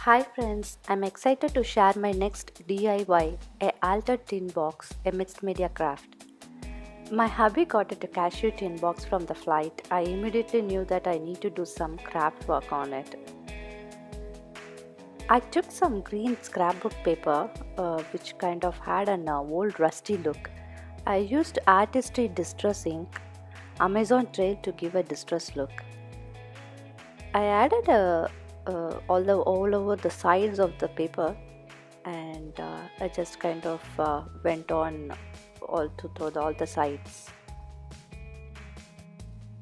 Hi friends, I'm excited to share my next DIY, a altered tin box, a mixed media craft. My hubby got it a cashew tin box from the flight. I immediately knew that I need to do some craft work on it. I took some green scrapbook paper, which kind of had an old rusty look. I used artistry distress ink, Amazon Trail to give a distress look. I added all over the sides of the paper, and I just kind of went on all all the sides.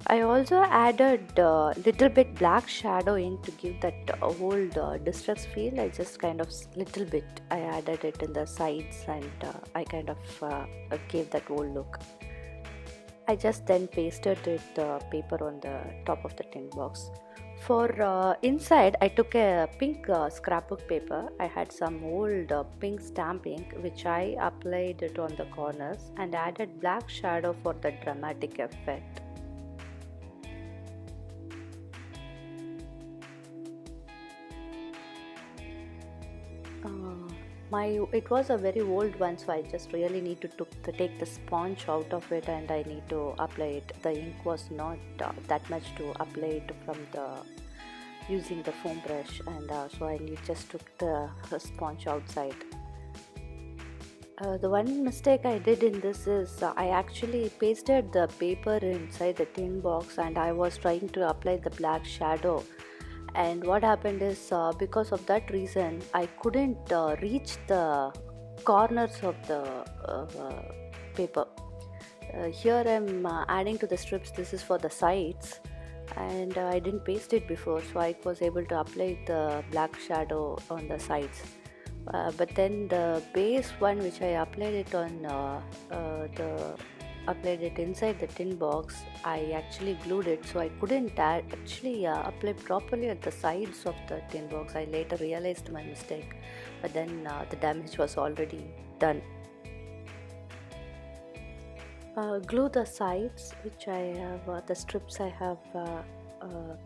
I also added little bit black shadow ink to give that old distress feel. I just kind of little bit I added it in the sides, and I kind of gave that old look. I just then pasted it paper on the top of the tin box. For inside, I took a pink scrapbook paper. I had some old pink stamp ink which I applied it on the corners and added black shadow for the dramatic effect. Uh, it was a very old one, so I just really need to take the sponge out of it, and I need to apply it. The ink was not that much to apply it from the using the foam brush, and so I just took the sponge outside. The one mistake I did in this is I actually pasted the paper inside the tin box, and I was trying to apply the black shadow, and what happened is because of that reason I couldn't reach the corners of the paper. Here I'm adding to the strips. This is for the sides, and I didn't paste it before, so I was able to apply the black shadow on the sides. But then the base one which I applied it on the applied it inside the tin box, I actually glued it, so I couldn't actually apply properly at the sides of the tin box. I later realized my mistake, but then the damage was already done. Glue the sides, which I have the strips I have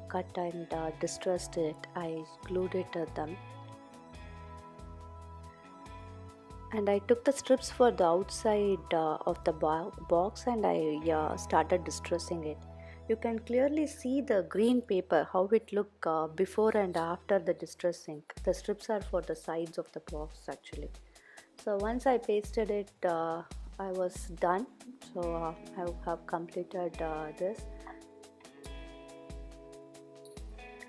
cut and distressed it. I glued it at them, and I took the strips for the outside of the box, and I started distressing it. You can clearly see the green paper, how it look before and after the distressing. The strips are for the sides of the box actually. So once I pasted it, I was done. So I have completed this.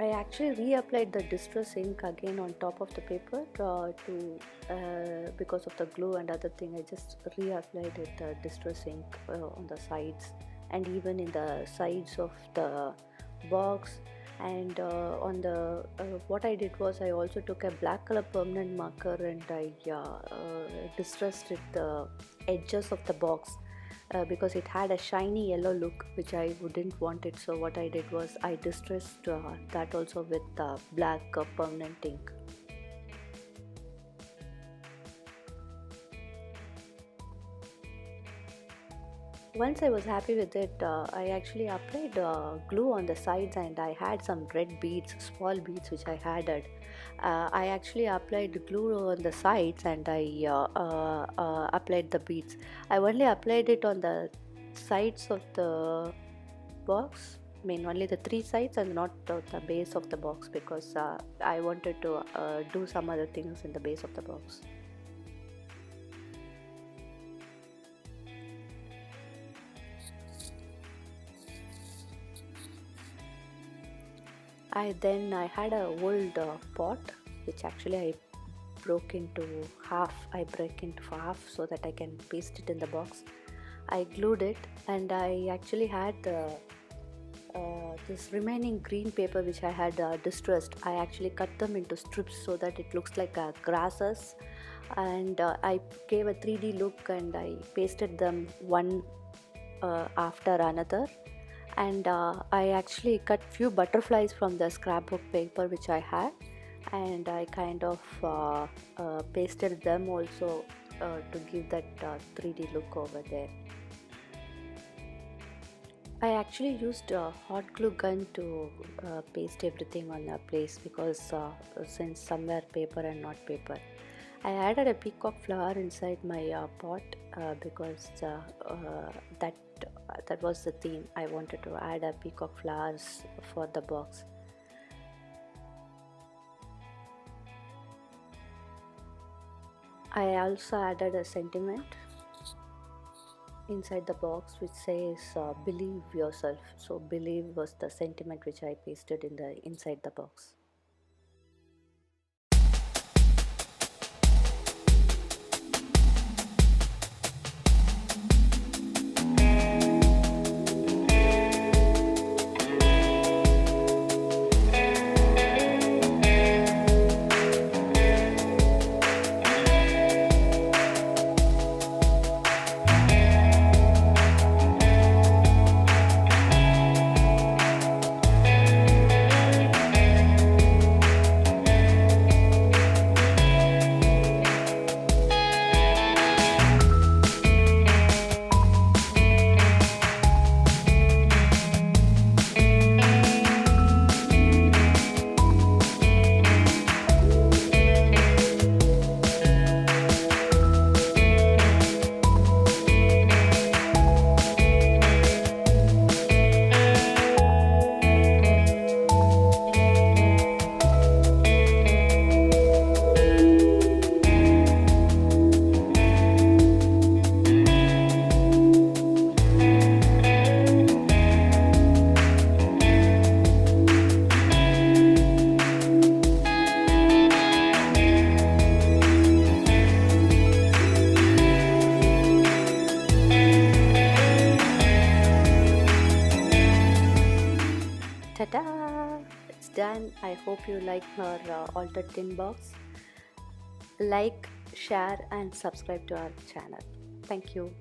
I actually reapplied the distress ink again on top of the paper because of the glue and other thing. I just reapplied it distress ink on the sides, and even in the sides of the box, and on the what I did was I also took a black color permanent marker, and I distressed it the edges of the box because it had a shiny yellow look which I wouldn't want it. So what I did was I distressed that also with black permanent ink. Once I was happy with it, I actually applied glue on the sides, and I had some red beads, small beads which I added. I actually applied glue on the sides, and I applied the beads. I only applied it on the sides of the box, I mean only the three sides and not the base of the box, because I wanted to do some other things in the base of the box. I had a old pot which actually I broke into half. I break into half so that I can paste it in the box. I glued it, and I actually had this remaining green paper which I had distressed. I actually cut them into strips so that it looks like grasses, and I gave a 3D look, and I pasted them one after another, and I actually cut few butterflies from the scrapbook paper which I had, and I kind of pasted them also to give that 3D look over there. I actually used a hot glue gun to paste everything on a place because since somewhere paper and not paper. I added a peacock flower inside my pot because that that was the theme. I wanted to add a peacock flowers for the box. I also added a sentiment inside the box which says believe yourself. So believe was the sentiment which I pasted in the inside the box. Ta-da! It's done. I hope you like our altered tin box. Like, share and subscribe to our channel. Thank you.